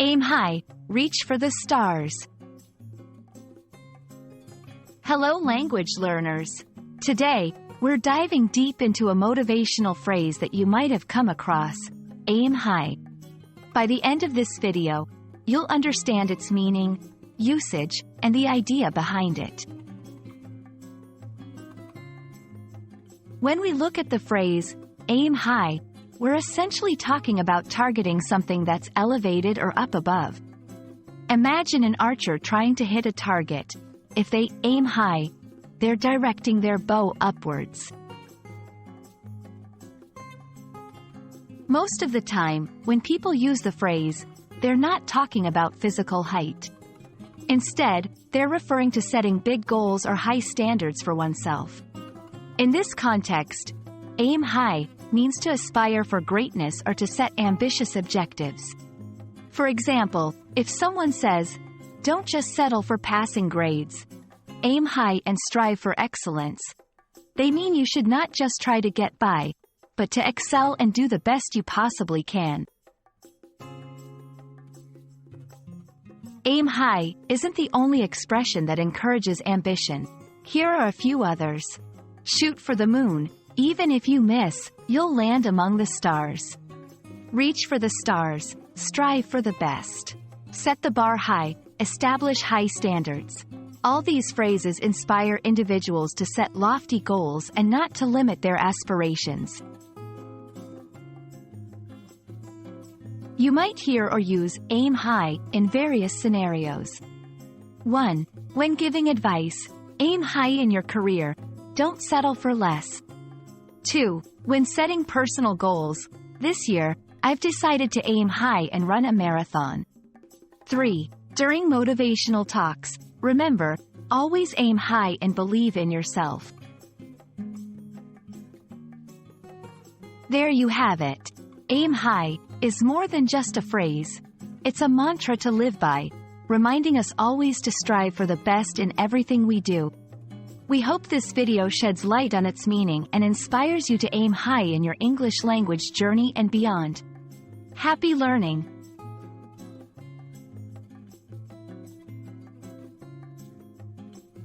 Aim high, reach for the stars. Hello language learners. Today, we're diving deep into a motivational phrase that you might have come across, aim high. By the end of this video, you'll understand its meaning, usage, and the idea behind it. When we look at the phrase, aim high, we're essentially talking about targeting something that's elevated or up above. Imagine an archer trying to hit a target. If they aim high, they're directing their bow upwards. Most of the time, when people use the phrase, they're not talking about physical height. Instead, they're referring to setting big goals or high standards for oneself. In this context, aim high means to aspire for greatness or to set ambitious objectives. For example, if someone says, "Don't just settle for passing grades. Aim high and strive for excellence," they mean you should not just try to get by, but to excel and do the best you possibly can. Aim high isn't the only expression that encourages ambition. Here are a few others. Shoot for the moon. Even if you miss, you'll land among the stars. Reach for the stars. Strive for the best. Set the bar high. Establish high standards. All these phrases inspire individuals to set lofty goals and not to limit their aspirations. You might hear or use aim high in various scenarios. 1. When giving advice, aim high in your career. Don't settle for less. 2. When setting personal goals, this year, I've decided to aim high and run a marathon. 3. During motivational talks, remember, always aim high and believe in yourself. There you have it. Aim high is more than just a phrase. It's a mantra to live by, reminding us always to strive for the best in everything we do. We hope this video sheds light on its meaning and inspires you to aim high in your English language journey and beyond. Happy learning!